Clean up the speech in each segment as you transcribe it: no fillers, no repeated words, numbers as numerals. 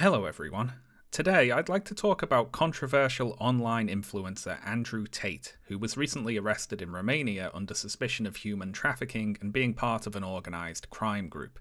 Hello everyone. Today I'd like to talk about controversial online influencer Andrew Tate, who was recently arrested in Romania under suspicion of human trafficking and being part of an organised crime group.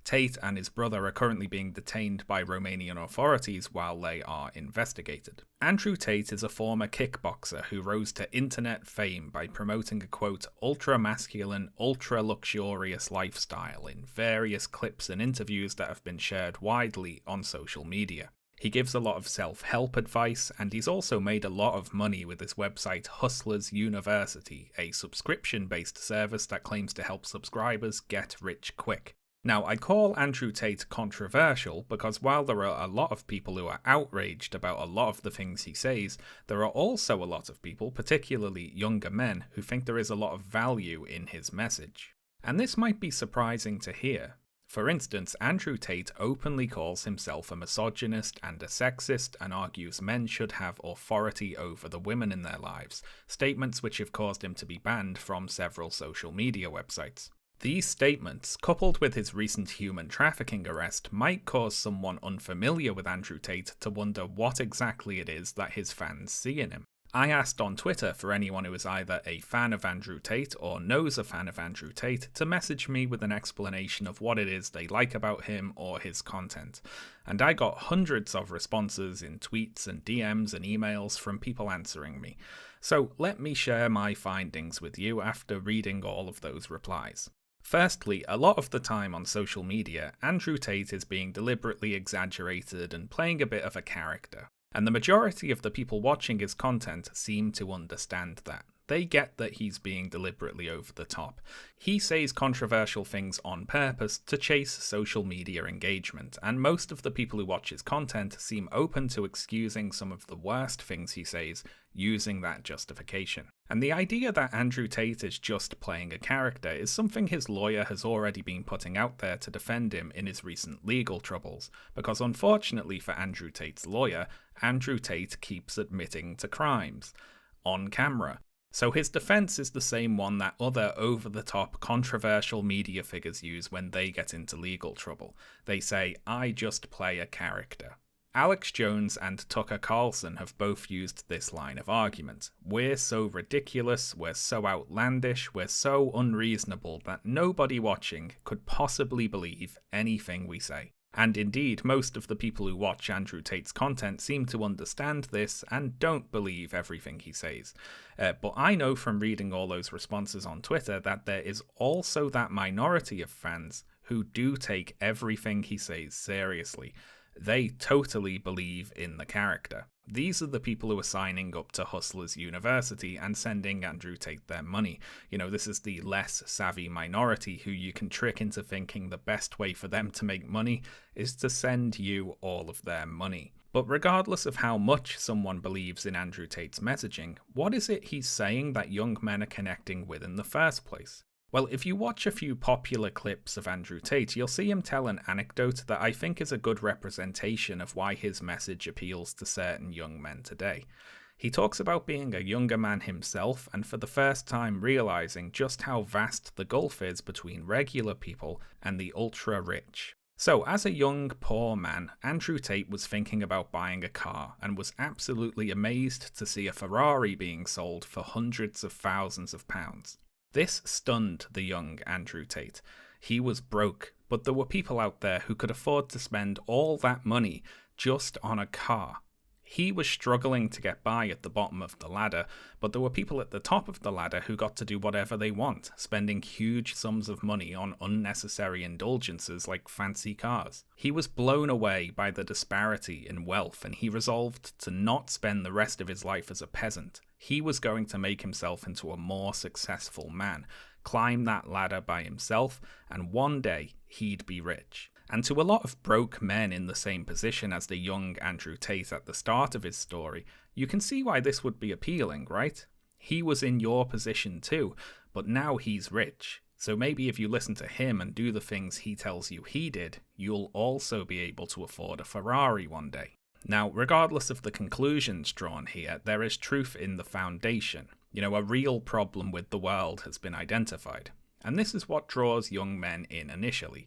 Tate and his brother are currently being detained by Romanian authorities while they are investigated. Andrew Tate is a former kickboxer who rose to internet fame by promoting a quote, ultra-masculine, ultra-luxurious lifestyle in various clips and interviews that have been shared widely on social media. He gives a lot of self-help advice, and he's also made a lot of money with his website Hustlers University, a subscription-based service that claims to help subscribers get rich quick. Now, I call Andrew Tate controversial because while there are a lot of people who are outraged about a lot of the things he says, there are also a lot of people, particularly younger men, who think there is a lot of value in his message. And this might be surprising to hear. For instance, Andrew Tate openly calls himself a misogynist and a sexist and argues men should have authority over the women in their lives, statements which have caused him to be banned from several social media websites. These statements, coupled with his recent human trafficking arrest, might cause someone unfamiliar with Andrew Tate to wonder what exactly it is that his fans see in him. I asked on Twitter for anyone who is either a fan of Andrew Tate or knows a fan of Andrew Tate to message me with an explanation of what it is they like about him or his content. And I got hundreds of responses in tweets and DMs and emails from people answering me. So let me share my findings with you after reading all of those replies. Firstly, a lot of the time on social media, Andrew Tate is being deliberately exaggerated and playing a bit of a character. And the majority of the people watching his content seem to understand that. They get that he's being deliberately over the top. He says controversial things on purpose to chase social media engagement, and most of the people who watch his content seem open to excusing some of the worst things he says using that justification. And the idea that Andrew Tate is just playing a character is something his lawyer has already been putting out there to defend him in his recent legal troubles, because unfortunately for Andrew Tate's lawyer, Andrew Tate keeps admitting to crimes on camera. So his defense is the same one that other over-the-top controversial media figures use when they get into legal trouble. They say, I just play a character. Alex Jones and Tucker Carlson have both used this line of argument. We're so ridiculous, we're so outlandish, we're so unreasonable that nobody watching could possibly believe anything we say. And indeed, most of the people who watch Andrew Tate's content seem to understand this and don't believe everything he says. But I know from reading all those responses on Twitter that there is also that minority of fans who do take everything he says seriously. They totally believe in the character. These are the people who are signing up to Hustlers University and sending Andrew Tate their money. You know, this is the less savvy minority who you can trick into thinking the best way for them to make money is to send you all of their money. But regardless of how much someone believes in Andrew Tate's messaging, what is it he's saying that young men are connecting with in the first place? Well, if you watch a few popular clips of Andrew Tate, you'll see him tell an anecdote that I think is a good representation of why his message appeals to certain young men today. He talks about being a younger man himself and for the first time realizing just how vast the gulf is between regular people and the ultra-rich. So, as a young, poor man, Andrew Tate was thinking about buying a car and was absolutely amazed to see a Ferrari being sold for hundreds of thousands of pounds. This stunned the young Andrew Tate. He was broke, but there were people out there who could afford to spend all that money just on a car. He was struggling to get by at the bottom of the ladder, but there were people at the top of the ladder who got to do whatever they want, spending huge sums of money on unnecessary indulgences like fancy cars. He was blown away by the disparity in wealth, and he resolved to not spend the rest of his life as a peasant. He was going to make himself into a more successful man, climb that ladder by himself, and one day he'd be rich. And to a lot of broke men in the same position as the young Andrew Tate at the start of his story, you can see why this would be appealing, right? He was in your position too, but now he's rich. So maybe if you listen to him and do the things he tells you he did, you'll also be able to afford a Ferrari one day. Now, regardless of the conclusions drawn here, there is truth in the foundation. You know, a real problem with the world has been identified. And this is what draws young men in initially.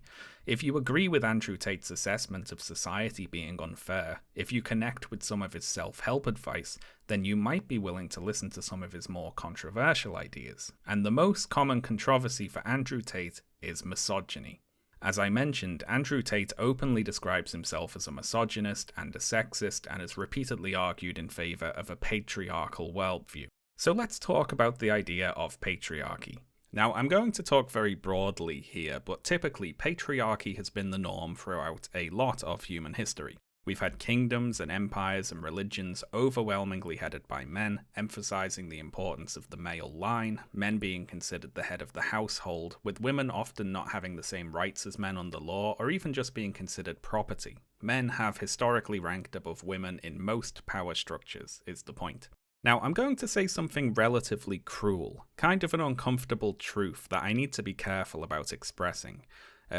If you agree with Andrew Tate's assessment of society being unfair, if you connect with some of his self-help advice, then you might be willing to listen to some of his more controversial ideas. And the most common controversy for Andrew Tate is misogyny. As I mentioned, Andrew Tate openly describes himself as a misogynist and a sexist and has repeatedly argued in favour of a patriarchal worldview. So let's talk about the idea of patriarchy. Now, I'm going to talk very broadly here, but typically patriarchy has been the norm throughout a lot of human history. We've had kingdoms and empires and religions overwhelmingly headed by men, emphasizing the importance of the male line, men being considered the head of the household, with women often not having the same rights as men under law, or even just being considered property. Men have historically ranked above women in most power structures, is the point. Now, I'm going to say something relatively cruel, kind of an uncomfortable truth that I need to be careful about expressing.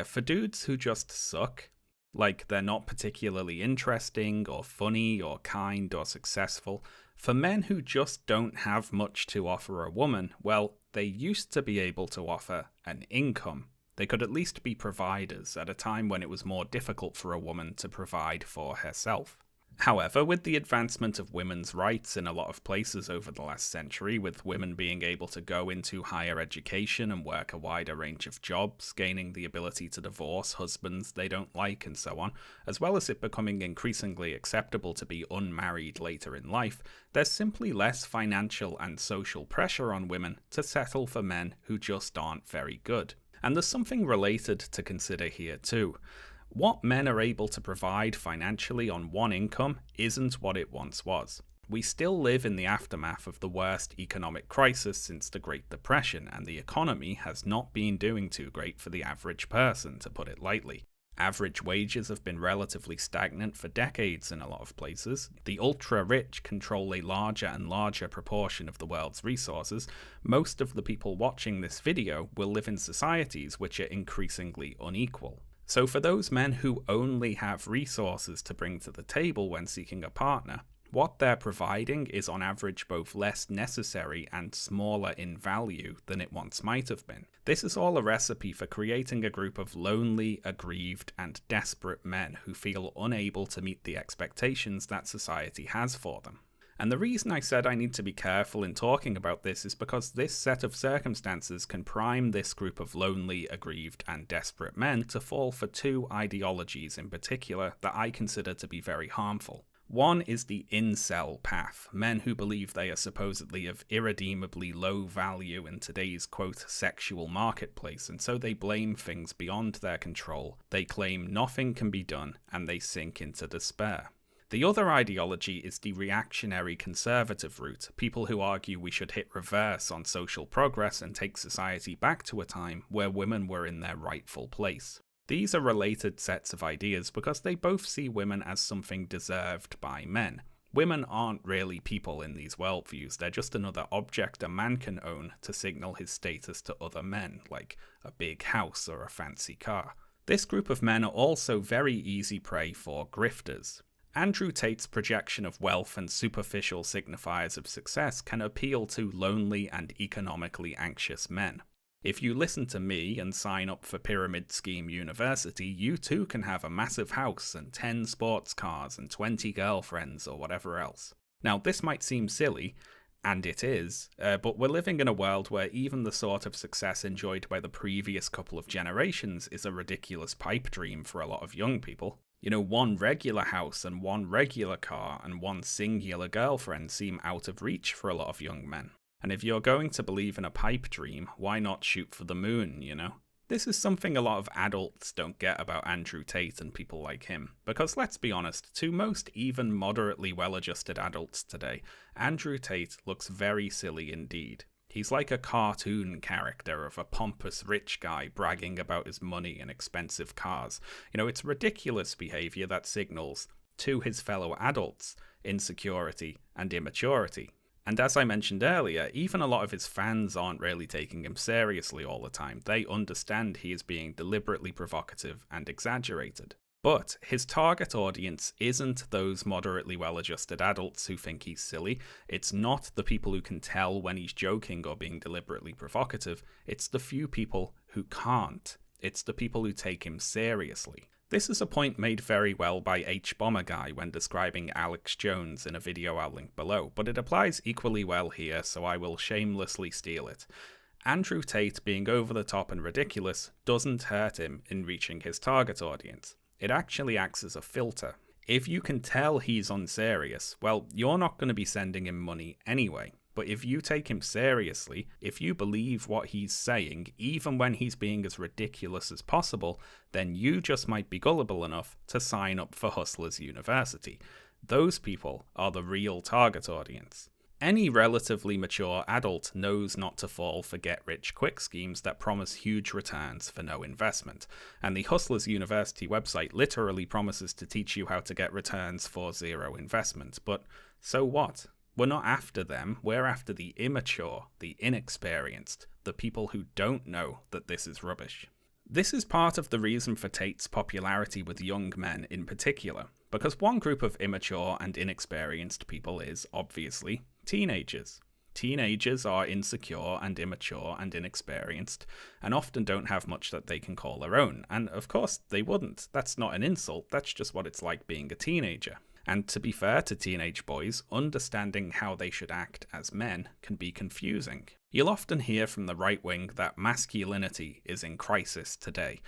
For dudes who just suck, like they're not particularly interesting or funny or kind or successful, for men who just don't have much to offer a woman, well, they used to be able to offer an income. They could at least be providers at a time when it was more difficult for a woman to provide for herself. However, with the advancement of women's rights in a lot of places over the last century, with women being able to go into higher education and work a wider range of jobs, gaining the ability to divorce husbands they don't like and so on, as well as it becoming increasingly acceptable to be unmarried later in life, there's simply less financial and social pressure on women to settle for men who just aren't very good. And there's something related to consider here too. What men are able to provide financially on one income isn't what it once was. We still live in the aftermath of the worst economic crisis since the Great Depression, and the economy has not been doing too great for the average person, to put it lightly. Average wages have been relatively stagnant for decades in a lot of places. The ultra-rich control a larger and larger proportion of the world's resources. Most of the people watching this video will live in societies which are increasingly unequal. So for those men who only have resources to bring to the table when seeking a partner, what they're providing is on average both less necessary and smaller in value than it once might have been. This is all a recipe for creating a group of lonely, aggrieved, and desperate men who feel unable to meet the expectations that society has for them. And the reason I said I need to be careful in talking about this is because this set of circumstances can prime this group of lonely, aggrieved, and desperate men to fall for two ideologies in particular that I consider to be very harmful. One is the incel path, men who believe they are supposedly of irredeemably low value in today's quote sexual marketplace, and so they blame things beyond their control, they claim nothing can be done, and they sink into despair. The other ideology is the reactionary conservative route, people who argue we should hit reverse on social progress and take society back to a time where women were in their rightful place. These are related sets of ideas because they both see women as something deserved by men. Women aren't really people in these worldviews, they're just another object a man can own to signal his status to other men, like a big house or a fancy car. This group of men are also very easy prey for grifters. Andrew Tate's projection of wealth and superficial signifiers of success can appeal to lonely and economically anxious men. If you listen to me and sign up for Pyramid Scheme University, you too can have a massive house and 10 sports cars and 20 girlfriends or whatever else. Now, this might seem silly, and it is, but we're living in a world where even the sort of success enjoyed by the previous couple of generations is a ridiculous pipe dream for a lot of young people. You know, one regular house and one regular car and one singular girlfriend seem out of reach for a lot of young men. And if you're going to believe in a pipe dream, why not shoot for the moon, you know? This is something a lot of adults don't get about Andrew Tate and people like him. Because let's be honest, to most even moderately well-adjusted adults today, Andrew Tate looks very silly indeed. He's like a cartoon character of a pompous rich guy bragging about his money and expensive cars. You know, it's ridiculous behaviour that signals, to his fellow adults, insecurity and immaturity. And as I mentioned earlier, even a lot of his fans aren't really taking him seriously all the time. They understand he is being deliberately provocative and exaggerated. But his target audience isn't those moderately well-adjusted adults who think he's silly. It's not the people who can tell when he's joking or being deliberately provocative. It's the few people who can't. It's the people who take him seriously. This is a point made very well by H-Bomber when describing Alex Jones in a video I'll link below, but it applies equally well here, so I will shamelessly steal it. Andrew Tate being over the top and ridiculous doesn't hurt him in reaching his target audience. It actually acts as a filter. If you can tell he's unserious, well, you're not going to be sending him money anyway. But if you take him seriously, if you believe what he's saying, even when he's being as ridiculous as possible, then you just might be gullible enough to sign up for Hustlers University. Those people are the real target audience. Any relatively mature adult knows not to fall for get-rich-quick schemes that promise huge returns for no investment, and the Hustlers University website literally promises to teach you how to get returns for zero investment. But so what? We're not after them, we're after the immature, the inexperienced, the people who don't know that this is rubbish. This is part of the reason for Tate's popularity with young men in particular, because one group of immature and inexperienced people is, obviously, teenagers. Teenagers are insecure and immature and inexperienced, and often don't have much that they can call their own, and of course they wouldn't. That's not an insult, that's just what it's like being a teenager. And to be fair to teenage boys, understanding how they should act as men can be confusing. You'll often hear from the right wing that masculinity is in crisis today,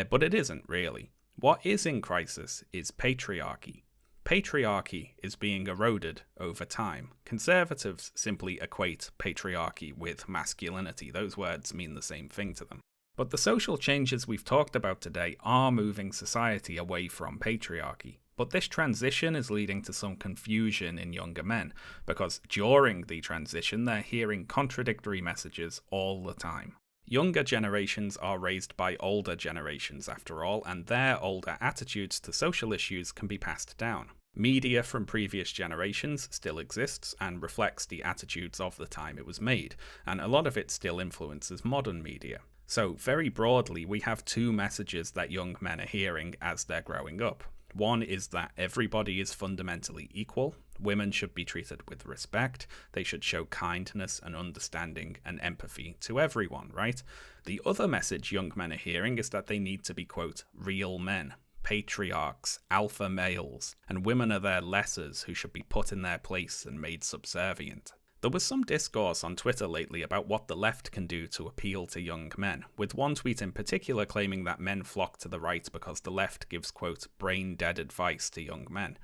but it isn't really. What is in crisis is patriarchy. Patriarchy is being eroded over time. Conservatives simply equate patriarchy with masculinity. Those words mean the same thing to them. But the social changes we've talked about today are moving society away from patriarchy. But this transition is leading to some confusion in younger men, because during the transition they're hearing contradictory messages all the time. Younger generations are raised by older generations after all, and their older attitudes to social issues can be passed down. Media from previous generations still exists and reflects the attitudes of the time it was made, and a lot of it still influences modern media. So very broadly, we have two messages that young men are hearing as they're growing up. One is that everybody is fundamentally equal. Women should be treated with respect. They should show kindness and understanding and empathy to everyone, right? The other message young men are hearing is that they need to be, quote, real men, patriarchs, alpha males, and women are their lessers who should be put in their place and made subservient. There was some discourse on Twitter lately about what the left can do to appeal to young men, with one tweet in particular claiming that men flock to the right because the left gives, quote, brain-dead advice to young men.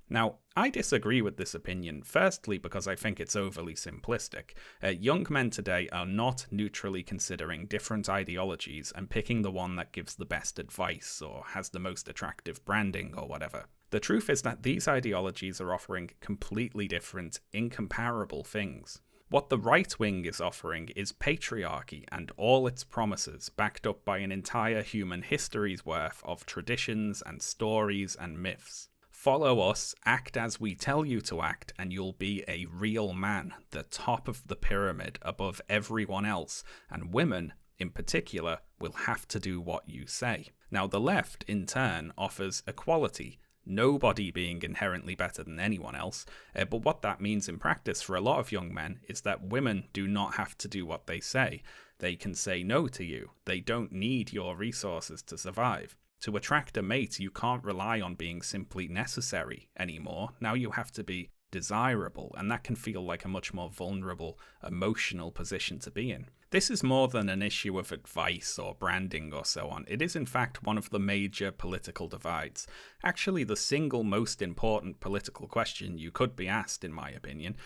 Now, I disagree with this opinion, firstly because I think it's overly simplistic. Young men today are not neutrally considering different ideologies and picking the one that gives the best advice or has the most attractive branding or whatever. The truth is that these ideologies are offering completely different, incomparable things. What the right wing is offering is patriarchy and all its promises, backed up by an entire human history's worth of traditions and stories and myths. Follow us, act as we tell you to act, and you'll be a real man, the top of the pyramid above everyone else, and women, in particular, will have to do what you say. Now, the left, in turn, offers equality, nobody being inherently better than anyone else, but what that means in practice for a lot of young men is that women do not have to do what they say. They can say no to you. They don't need your resources to survive. To attract a mate, you can't rely on being simply necessary anymore. Now you have to be desirable, and that can feel like a much more vulnerable, emotional position to be in. This is more than an issue of advice or branding or so on. It is in fact one of the major political divides. Actually, the single most important political question you could be asked, in my opinion,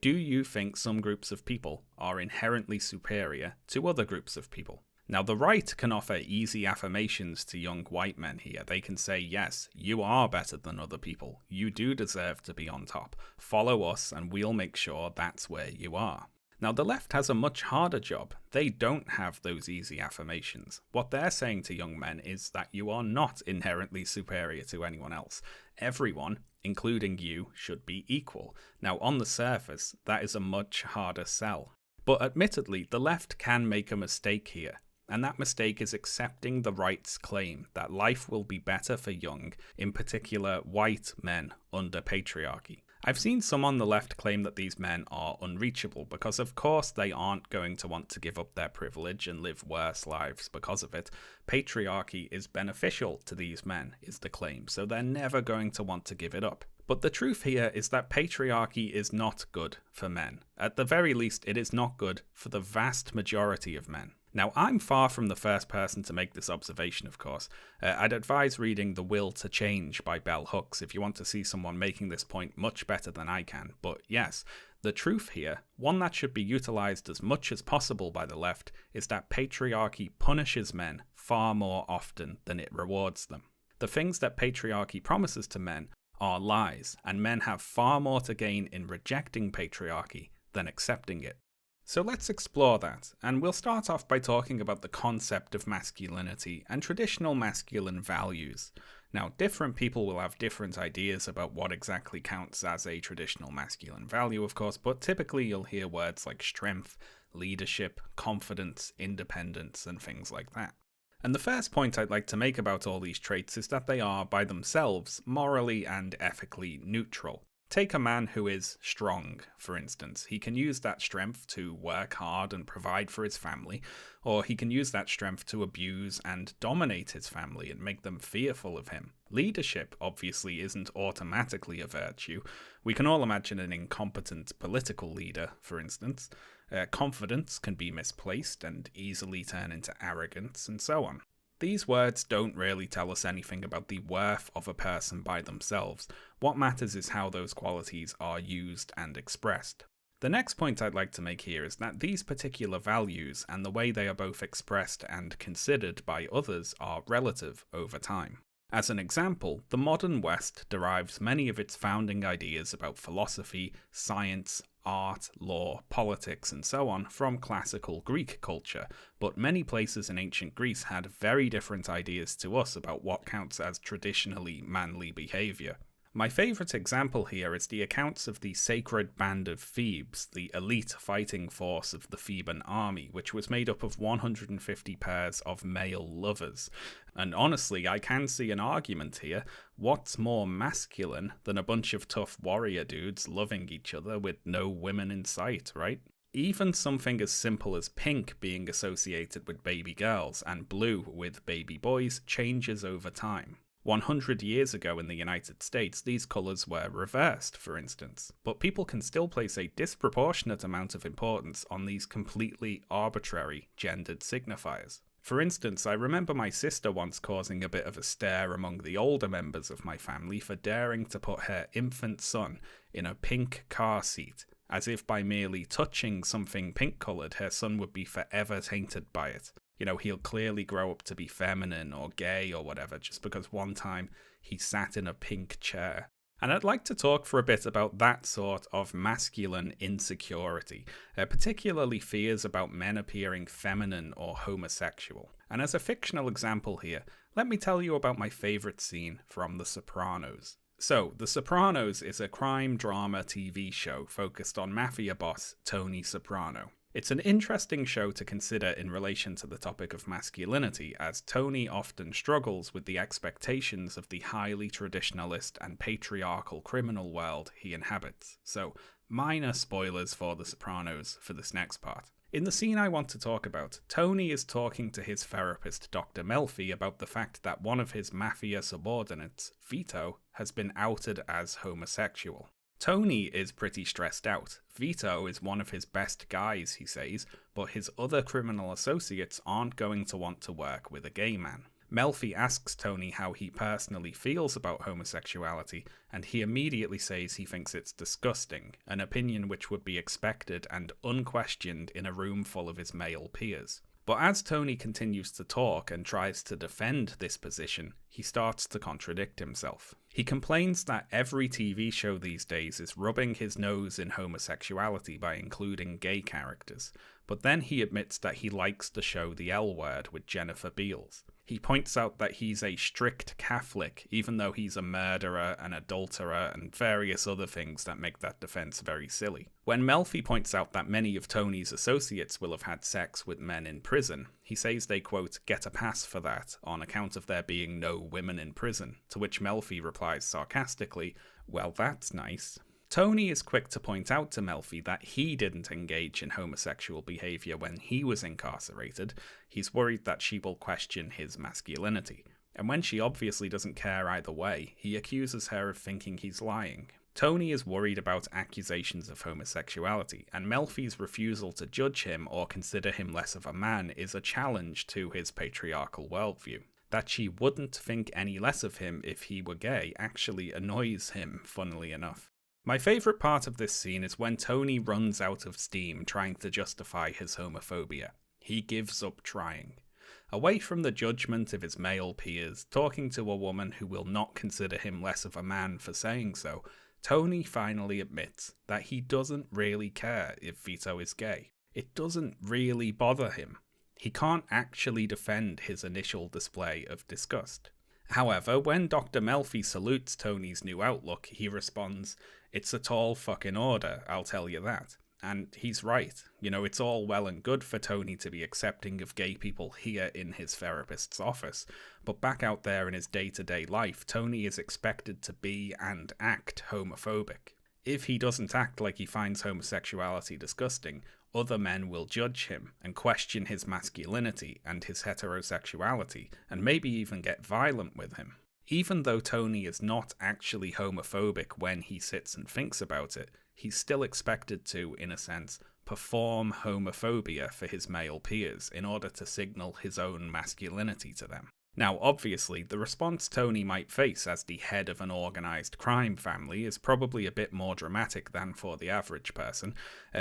do you think some groups of people are inherently superior to other groups of people? Now, the right can offer easy affirmations to young white men here. They can say, yes, you are better than other people. You do deserve to be on top. Follow us and we'll make sure that's where you are. Now, the left has a much harder job. They don't have those easy affirmations. What they're saying to young men is that you are not inherently superior to anyone else. Everyone, including you, should be equal. Now, on the surface, that is a much harder sell. But admittedly, the left can make a mistake here. And that mistake is accepting the right's claim that life will be better for young, in particular white men, under patriarchy. I've seen some on the left claim that these men are unreachable because of course they aren't going to want to give up their privilege and live worse lives because of it. Patriarchy is beneficial to these men, is the claim, so they're never going to want to give it up. But the truth here is that patriarchy is not good for men. At the very least, it is not good for the vast majority of men. Now, I'm far from the first person to make this observation, of course. I'd advise reading The Will to Change by Bell Hooks if you want to see someone making this point much better than I can. But yes, the truth here, one that should be utilised as much as possible by the left, is that patriarchy punishes men far more often than it rewards them. The things that patriarchy promises to men are lies, and men have far more to gain in rejecting patriarchy than accepting it. So let's explore that, and we'll start off by talking about the concept of masculinity and traditional masculine values. Now, different people will have different ideas about what exactly counts as a traditional masculine value, of course, but typically you'll hear words like strength, leadership, confidence, independence, and things like that. And the first point I'd like to make about all these traits is that they are, by themselves, morally and ethically neutral. Take a man who is strong, for instance. He can use that strength to work hard and provide for his family, or he can use that strength to abuse and dominate his family and make them fearful of him. Leadership, obviously, isn't automatically a virtue. We can all imagine an incompetent political leader, for instance. Confidence can be misplaced and easily turn into arrogance, and so on. These words don't really tell us anything about the worth of a person by themselves. What matters is how those qualities are used and expressed. The next point I'd like to make here is that these particular values and the way they are both expressed and considered by others are relative over time. As an example, the modern West derives many of its founding ideas about philosophy, science, art, law, politics, and so on from classical Greek culture, but many places in ancient Greece had very different ideas to us about what counts as traditionally manly behaviour. My favourite example here is the accounts of the Sacred Band of Thebes, the elite fighting force of the Theban army, which was made up of 150 pairs of male lovers. And honestly, I can see an argument here. What's more masculine than a bunch of tough warrior dudes loving each other with no women in sight, right? Even something as simple as pink being associated with baby girls and blue with baby boys changes over time. 100 years ago in the United States, these colours were reversed, for instance, but people can still place a disproportionate amount of importance on these completely arbitrary gendered signifiers. For instance, I remember my sister once causing a bit of a stir among the older members of my family for daring to put her infant son in a pink car seat, as if by merely touching something pink-coloured her son would be forever tainted by it. You know, he'll clearly grow up to be feminine or gay or whatever just because one time he sat in a pink chair. And I'd like to talk for a bit about that sort of masculine insecurity, particularly fears about men appearing feminine or homosexual. And as a fictional example here, let me tell you about my favourite scene from The Sopranos. So, The Sopranos is a crime drama TV show focused on mafia boss Tony Soprano. It's an interesting show to consider in relation to the topic of masculinity, as Tony often struggles with the expectations of the highly traditionalist and patriarchal criminal world he inhabits. So, minor spoilers for The Sopranos for this next part. In the scene I want to talk about, Tony is talking to his therapist, Dr. Melfi, about the fact that one of his mafia subordinates, Vito, has been outed as homosexual. Tony is pretty stressed out. Vito is one of his best guys, he says, but his other criminal associates aren't going to want to work with a gay man. Melfi asks Tony how he personally feels about homosexuality, and he immediately says he thinks it's disgusting, an opinion which would be expected and unquestioned in a room full of his male peers. But as Tony continues to talk and tries to defend this position, he starts to contradict himself. He complains that every TV show these days is rubbing his nose in homosexuality by including gay characters, but then he admits that he likes the show The L Word with Jennifer Beals. He points out that he's a strict Catholic, even though he's a murderer, an adulterer, and various other things that make that defense very silly. When Melfi points out that many of Tony's associates will have had sex with men in prison, he says they, quote, get a pass for that on account of there being no women in prison, to which Melfi replies sarcastically, well, that's nice. Tony is quick to point out to Melfi that he didn't engage in homosexual behaviour when he was incarcerated. He's worried that she will question his masculinity. And when she obviously doesn't care either way, he accuses her of thinking he's lying. Tony is worried about accusations of homosexuality, and Melfi's refusal to judge him or consider him less of a man is a challenge to his patriarchal worldview. That she wouldn't think any less of him if he were gay actually annoys him, funnily enough. My favourite part of this scene is when Tony runs out of steam trying to justify his homophobia. He gives up trying. Away from the judgment of his male peers, talking to a woman who will not consider him less of a man for saying so, Tony finally admits that he doesn't really care if Vito is gay. It doesn't really bother him. He can't actually defend his initial display of disgust. However, when Dr. Melfi salutes Tony's new outlook, he responds, "It's a tall fucking order, I'll tell you that." And he's right. It's all well and good for Tony to be accepting of gay people here in his therapist's office, but back out there in his day-to-day life, Tony is expected to be and act homophobic. If he doesn't act like he finds homosexuality disgusting, other men will judge him and question his masculinity and his heterosexuality, and maybe even get violent with him. Even though Tony is not actually homophobic when he sits and thinks about it, he's still expected to, in a sense, perform homophobia for his male peers in order to signal his own masculinity to them. Now, obviously, the response Tony might face as the head of an organised crime family is probably a bit more dramatic than for the average person,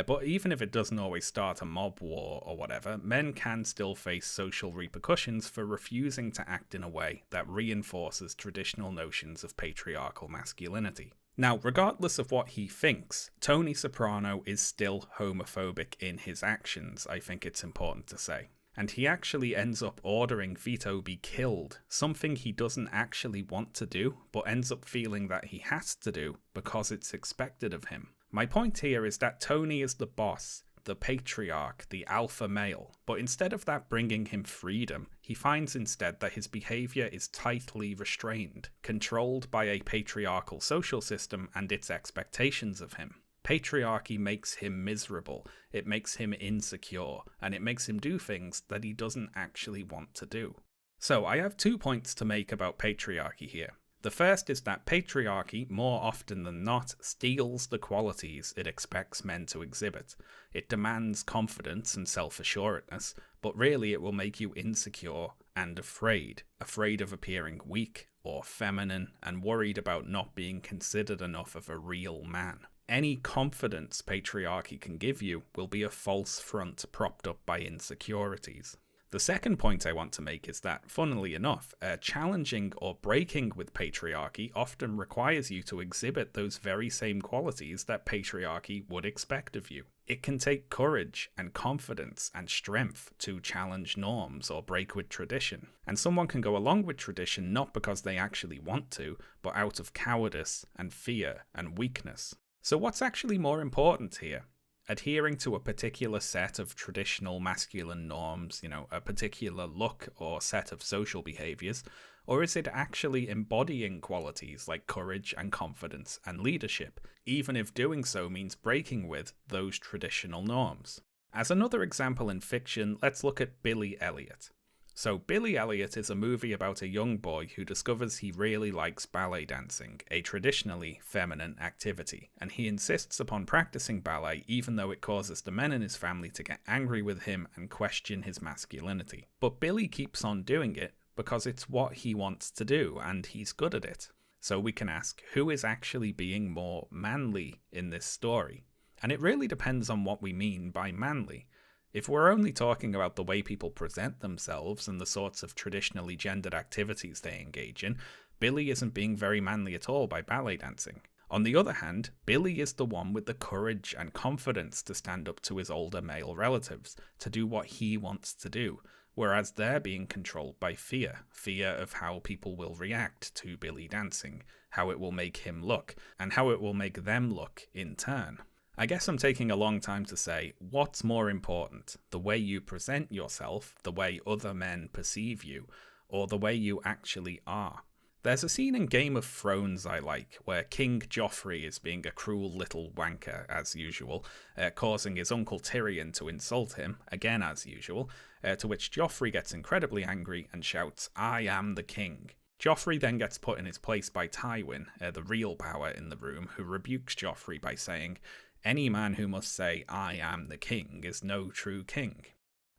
but even if it doesn't always start a mob war or whatever, men can still face social repercussions for refusing to act in a way that reinforces traditional notions of patriarchal masculinity. Now, regardless of what he thinks, Tony Soprano is still homophobic in his actions, I think it's important to say. And he actually ends up ordering Vito be killed, something he doesn't actually want to do, but ends up feeling that he has to do because it's expected of him. My point here is that Tony is the boss, the patriarch, the alpha male, but instead of that bringing him freedom, he finds instead that his behaviour is tightly restrained, controlled by a patriarchal social system and its expectations of him. Patriarchy makes him miserable, it makes him insecure, and it makes him do things that he doesn't actually want to do. So I have 2 points to make about patriarchy here. The first is that patriarchy, more often than not, steals the qualities it expects men to exhibit. It demands confidence and self-assuredness, but really it will make you insecure and afraid of appearing weak or feminine, and worried about not being considered enough of a real man. Any confidence patriarchy can give you will be a false front propped up by insecurities. The second point I want to make is that, funnily enough, challenging or breaking with patriarchy often requires you to exhibit those very same qualities that patriarchy would expect of you. It can take courage and confidence and strength to challenge norms or break with tradition. And someone can go along with tradition not because they actually want to, but out of cowardice and fear and weakness. So what's actually more important here? Adhering to a particular set of traditional masculine norms, a particular look or set of social behaviours, or is it actually embodying qualities like courage and confidence and leadership, even if doing so means breaking with those traditional norms? As another example in fiction, let's look at Billy Elliot. So Billy Elliot is a movie about a young boy who discovers he really likes ballet dancing, a traditionally feminine activity, and he insists upon practicing ballet even though it causes the men in his family to get angry with him and question his masculinity. But Billy keeps on doing it because it's what he wants to do and he's good at it. So we can ask, who is actually being more manly in this story? And it really depends on what we mean by manly. If we're only talking about the way people present themselves and the sorts of traditionally gendered activities they engage in, Billy isn't being very manly at all by ballet dancing. On the other hand, Billy is the one with the courage and confidence to stand up to his older male relatives, to do what he wants to do, whereas they're being controlled by fear of how people will react to Billy dancing, how it will make him look, and how it will make them look in turn. I guess I'm taking a long time to say, what's more important, the way you present yourself, the way other men perceive you, or the way you actually are? There's a scene in Game of Thrones I like, where King Joffrey is being a cruel little wanker, as usual, causing his uncle Tyrion to insult him, again as usual, to which Joffrey gets incredibly angry and shouts, "I am the king." Joffrey then gets put in his place by Tywin, the real power in the room, who rebukes Joffrey by saying, "Any man who must say, 'I am the king,' is no true king."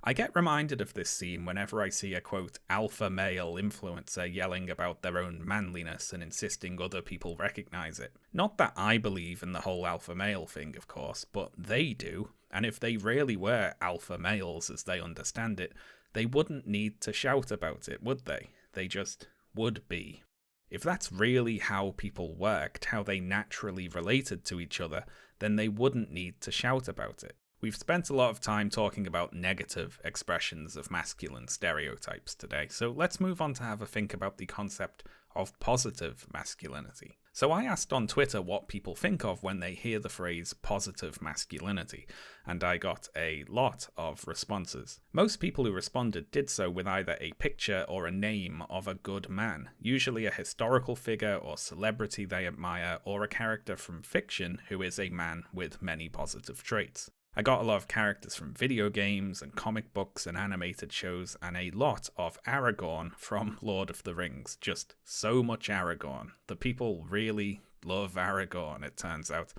I get reminded of this scene whenever I see a, quote, alpha male influencer yelling about their own manliness and insisting other people recognise it. Not that I believe in the whole alpha male thing, of course, but they do, and if they really were alpha males as they understand it, they wouldn't need to shout about it, would they? They just would be. If that's really how people worked, how they naturally related to each other, then they wouldn't need to shout about it. We've spent a lot of time talking about negative expressions of masculine stereotypes today, so let's move on to have a think about the concept of positive masculinity. So I asked on Twitter what people think of when they hear the phrase positive masculinity, and I got a lot of responses. Most people who responded did so with either a picture or a name of a good man, usually a historical figure or celebrity they admire, or a character from fiction who is a man with many positive traits. I got a lot of characters from video games and comic books and animated shows, and a lot of Aragorn from Lord of the Rings. Just so much Aragorn. The people really love Aragorn, it turns out.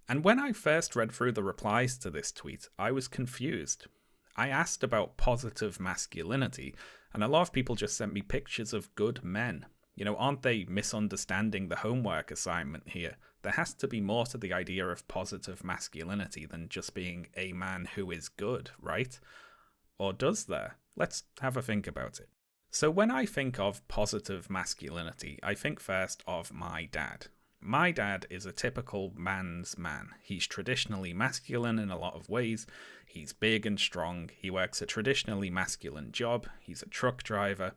And when I first read through the replies to this tweet, I was confused. I asked about positive masculinity, and a lot of people just sent me pictures of good men. You know, aren't they misunderstanding the homework assignment here? There has to be more to the idea of positive masculinity than just being a man who is good, right? Or does there? Let's have a think about it. So when I think of positive masculinity, I think first of my dad. My dad is a typical man's man. He's traditionally masculine in a lot of ways. He's big and strong. He works a traditionally masculine job. He's a truck driver.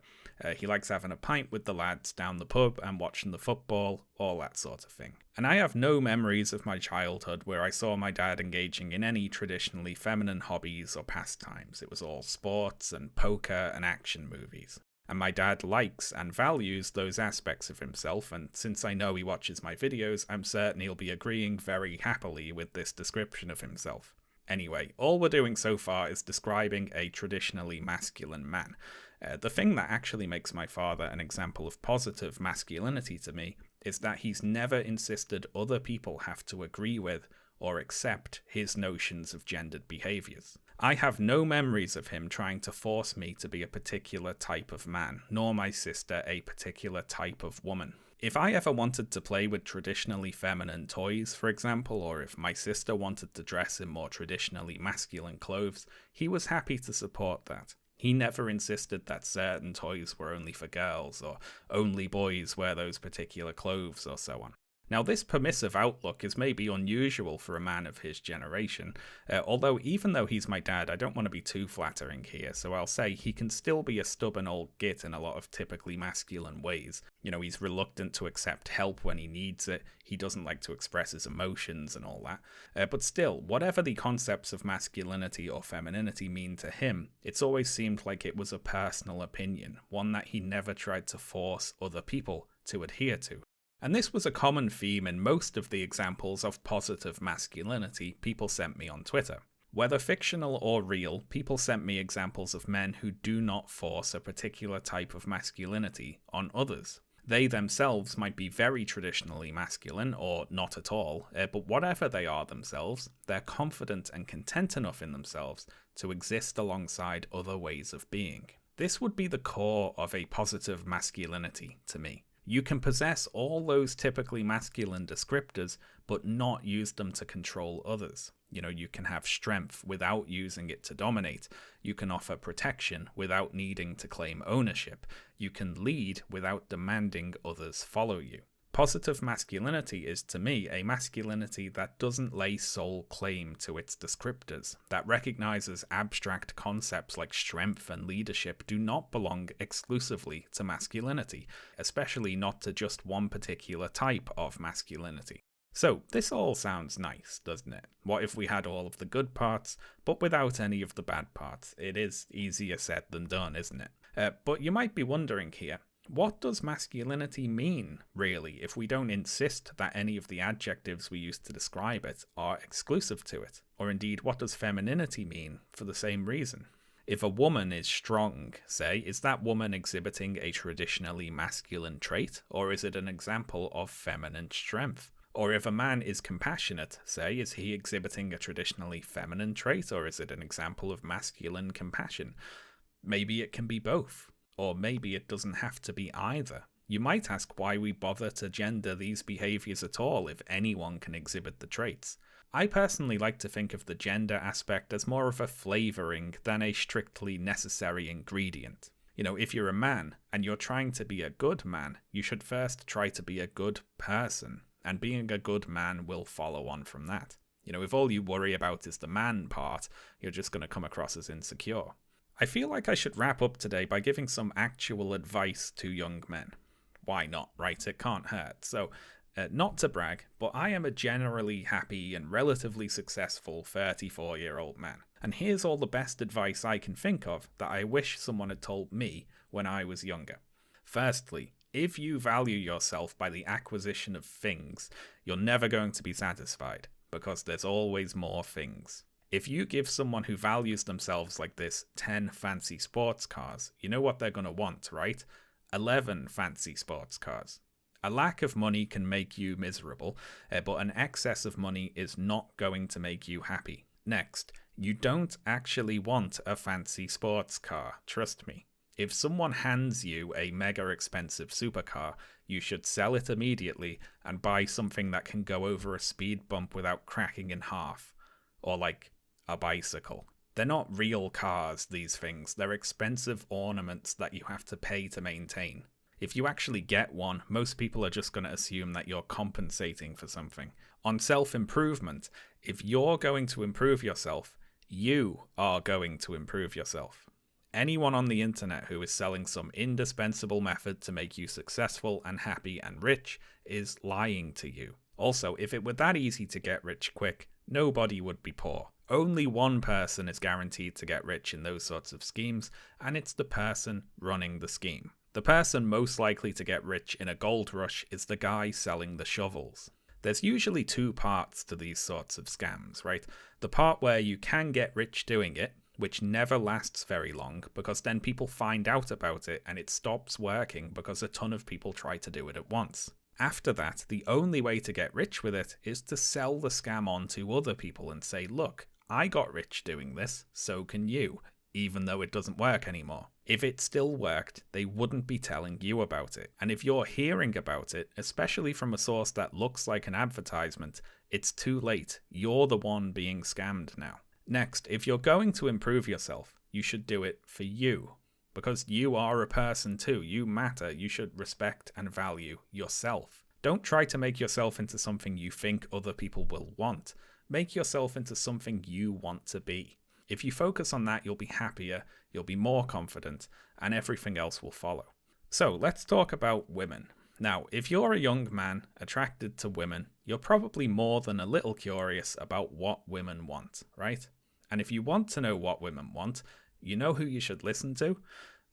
He likes having a pint with the lads down the pub and watching the football, all that sort of thing. And I have no memories of my childhood where I saw my dad engaging in any traditionally feminine hobbies or pastimes. It was all sports and poker and action movies. And my dad likes and values those aspects of himself, and since I know he watches my videos, I'm certain he'll be agreeing very happily with this description of himself. Anyway, all we're doing so far is describing a traditionally masculine man. The thing that actually makes my father an example of positive masculinity to me is that he's never insisted other people have to agree with or accept his notions of gendered behaviours. I have no memories of him trying to force me to be a particular type of man, nor my sister a particular type of woman. If I ever wanted to play with traditionally feminine toys, for example, or if my sister wanted to dress in more traditionally masculine clothes, he was happy to support that. He never insisted that certain toys were only for girls, or only boys wear those particular clothes, or so on. Now, this permissive outlook is maybe unusual for a man of his generation, although even though he's my dad, I don't want to be too flattering here, so I'll say he can still be a stubborn old git in a lot of typically masculine ways. You know, he's reluctant to accept help when he needs it, he doesn't like to express his emotions and all that, but still, whatever the concepts of masculinity or femininity mean to him, it's always seemed like it was a personal opinion, one that he never tried to force other people to adhere to. And this was a common theme in most of the examples of positive masculinity people sent me on Twitter. Whether fictional or real, people sent me examples of men who do not force a particular type of masculinity on others. They themselves might be very traditionally masculine, or not at all, but whatever they are themselves, they're confident and content enough in themselves to exist alongside other ways of being. This would be the core of a positive masculinity to me. You can possess all those typically masculine descriptors, but not use them to control others. You know, you can have strength without using it to dominate. You can offer protection without needing to claim ownership. You can lead without demanding others follow you. Positive masculinity is, to me, a masculinity that doesn't lay sole claim to its descriptors, that recognizes abstract concepts like strength and leadership do not belong exclusively to masculinity, especially not to just one particular type of masculinity. So, this all sounds nice, doesn't it? What if we had all of the good parts, but without any of the bad parts? It is easier said than done, isn't it? But you might be wondering here, What does masculinity mean, really, if we don't insist that any of the adjectives we use to describe it are exclusive to it? Or indeed, what does femininity mean for the same reason? If a woman is strong, say, is that woman exhibiting a traditionally masculine trait, or is it an example of feminine strength? Or if a man is compassionate, say, is he exhibiting a traditionally feminine trait, or is it an example of masculine compassion? Maybe it can be both. Or maybe it doesn't have to be either. You might ask why we bother to gender these behaviours at all if anyone can exhibit the traits. I personally like to think of the gender aspect as more of a flavouring than a strictly necessary ingredient. You know, if you're a man and you're trying to be a good man, you should first try to be a good person, and being a good man will follow on from that. You know, if all you worry about is the man part, you're just going to come across as insecure. I feel like I should wrap up today by giving some actual advice to young men. Why not, right? It can't hurt. So, not to brag, but I am a generally happy and relatively successful 34-year-old man. And here's all the best advice I can think of that I wish someone had told me when I was younger. Firstly, if you value yourself by the acquisition of things, you're never going to be satisfied, because there's always more things. If you give someone who values themselves like this 10 fancy sports cars, you know what they're going to want, right? 11 fancy sports cars. A lack of money can make you miserable, but an excess of money is not going to make you happy. Next, you don't actually want a fancy sports car, trust me. If someone hands you a mega expensive supercar, you should sell it immediately and buy something that can go over a speed bump without cracking in half. Or like a bicycle. They're not real cars, these things. They're expensive ornaments that you have to pay to maintain. If you actually get one, most people are just going to assume that you're compensating for something. On self-improvement, if you're going to improve yourself, you are going to improve yourself. Anyone on the internet who is selling some indispensable method to make you successful and happy and rich is lying to you. Also, if it were that easy to get rich quick, nobody would be poor. Only one person is guaranteed to get rich in those sorts of schemes, and it's the person running the scheme. The person most likely to get rich in a gold rush is the guy selling the shovels. There's usually two parts to these sorts of scams, right? The part where you can get rich doing it, which never lasts very long, because then people find out about it and it stops working because a ton of people try to do it at once. After that, the only way to get rich with it is to sell the scam on to other people and say, look, I got rich doing this, so can you, even though it doesn't work anymore. If it still worked, they wouldn't be telling you about it. And if you're hearing about it, especially from a source that looks like an advertisement, it's too late. You're the one being scammed now. Next, if you're going to improve yourself, you should do it for you. Because you are a person too. You matter. You should respect and value yourself. Don't try to make yourself into something you think other people will want. Make yourself into something you want to be. If you focus on that, you'll be happier, you'll be more confident, and everything else will follow. So let's talk about women. Now, if you're a young man attracted to women, you're probably more than a little curious about what women want, right? And if you want to know what women want, you know who you should listen to?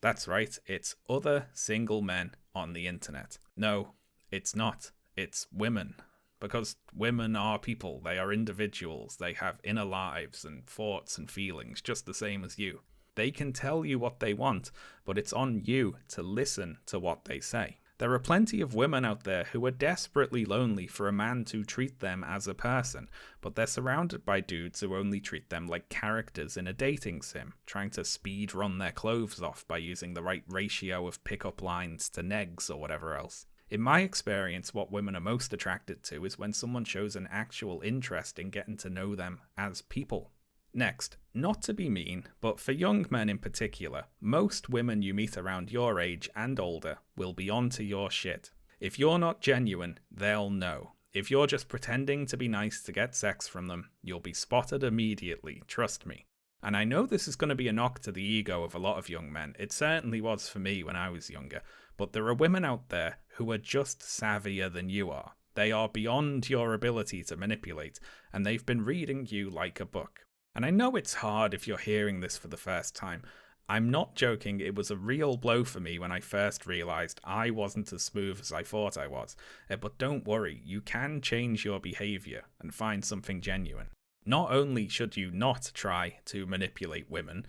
That's right, it's other single men on the internet. No, it's not. It's women. Because women are people, they are individuals, they have inner lives and thoughts and feelings just the same as you. They can tell you what they want, but it's on you to listen to what they say. There are plenty of women out there who are desperately lonely for a man to treat them as a person, but they're surrounded by dudes who only treat them like characters in a dating sim, trying to speed run their clothes off by using the right ratio of pickup lines to negs or whatever else. In my experience, what women are most attracted to is when someone shows an actual interest in getting to know them as people. Next, not to be mean, but for young men in particular, most women you meet around your age and older will be onto your shit. If you're not genuine, they'll know. If you're just pretending to be nice to get sex from them, you'll be spotted immediately, trust me. And I know this is going to be a knock to the ego of a lot of young men. It certainly was for me when I was younger. But there are women out there who are just savvier than you are. They are beyond your ability to manipulate, and they've been reading you like a book. And I know it's hard if you're hearing this for the first time. I'm not joking, it was a real blow for me when I first realised I wasn't as smooth as I thought I was. But don't worry, you can change your behaviour and find something genuine. Not only should you not try to manipulate women,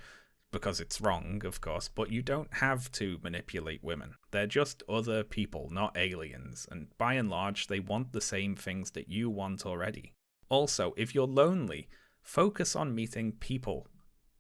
because it's wrong, of course, but you don't have to manipulate women. They're just other people, not aliens, and by and large, they want the same things that you want already. Also, if you're lonely, focus on meeting people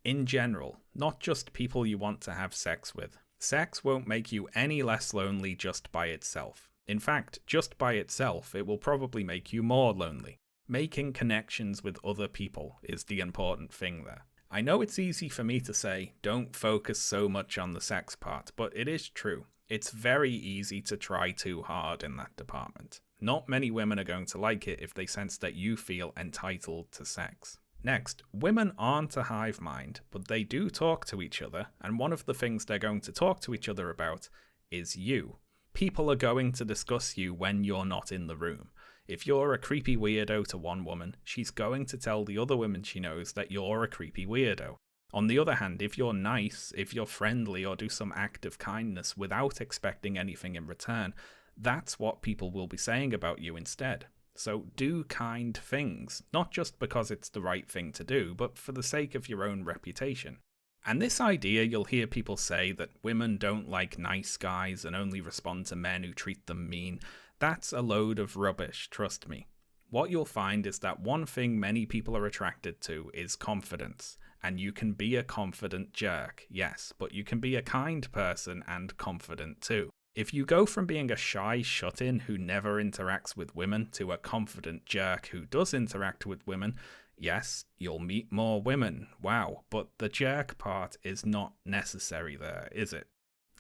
in general, not just people you want to have sex with. Sex won't make you any less lonely just by itself. In fact, just by itself, it will probably make you more lonely. Making connections with other people is the important thing there. I know it's easy for me to say, don't focus so much on the sex part, but it is true. It's very easy to try too hard in that department. Not many women are going to like it if they sense that you feel entitled to sex. Next, women aren't a hive mind, but they do talk to each other, and one of the things they're going to talk to each other about is you. People are going to discuss you when you're not in the room. If you're a creepy weirdo to one woman, she's going to tell the other women she knows that you're a creepy weirdo. On the other hand, if you're nice, if you're friendly, or do some act of kindness without expecting anything in return, that's what people will be saying about you instead. So do kind things, not just because it's the right thing to do, but for the sake of your own reputation. And this idea, you'll hear people say that women don't like nice guys and only respond to men who treat them mean. That's a load of rubbish, trust me. What you'll find is that one thing many people are attracted to is confidence. And you can be a confident jerk, yes, but you can be a kind person and confident too. If you go from being a shy shut-in who never interacts with women to a confident jerk who does interact with women, yes, you'll meet more women, wow, but the jerk part is not necessary there, is it?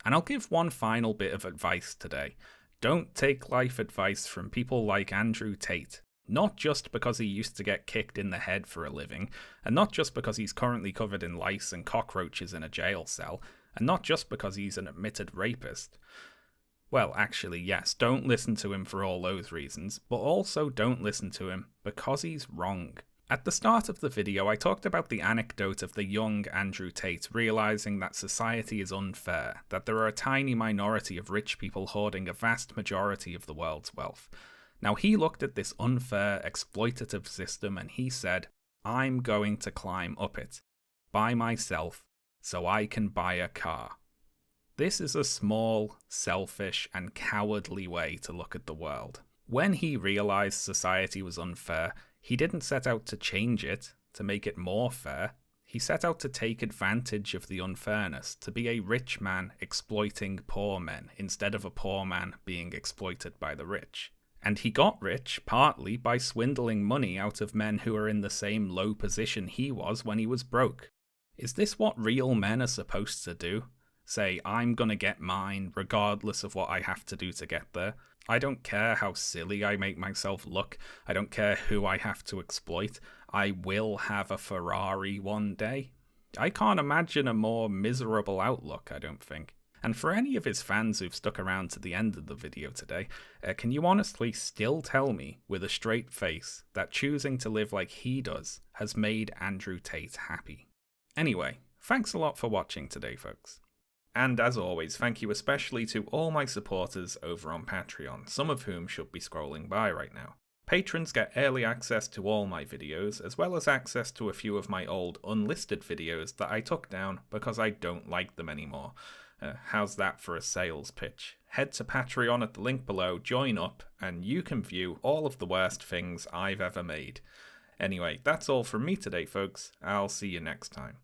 And I'll give one final bit of advice today. Don't take life advice from people like Andrew Tate. Not just because he used to get kicked in the head for a living, and not just because he's currently covered in lice and cockroaches in a jail cell, and not just because he's an admitted rapist. Well, actually, yes, don't listen to him for all those reasons, but also don't listen to him because he's wrong. At the start of the video, I talked about the anecdote of the young Andrew Tate realizing that society is unfair, that there are a tiny minority of rich people hoarding a vast majority of the world's wealth. Now, he looked at this unfair, exploitative system and he said, I'm going to climb up it, by myself, so I can buy a car. This is a small, selfish, and cowardly way to look at the world. When he realized society was unfair, he didn't set out to change it, to make it more fair. He set out to take advantage of the unfairness, to be a rich man exploiting poor men, instead of a poor man being exploited by the rich. And he got rich partly by swindling money out of men who are in the same low position he was when he was broke. Is this what real men are supposed to do? Say, I'm gonna get mine regardless of what I have to do to get there. I don't care how silly I make myself look. I don't care who I have to exploit. I will have a Ferrari one day. I can't imagine a more miserable outlook, I don't think. And for any of his fans who've stuck around to the end of the video today, can you honestly still tell me with a straight face that choosing to live like he does has made Andrew Tate happy? Anyway, thanks a lot for watching today, folks. And as always, thank you especially to all my supporters over on Patreon, some of whom should be scrolling by right now. Patrons get early access to all my videos, as well as access to a few of my old unlisted videos that I took down because I don't like them anymore. How's that for a sales pitch? Head to Patreon at the link below, join up, and you can view all of the worst things I've ever made. Anyway, that's all from me today, folks. I'll see you next time.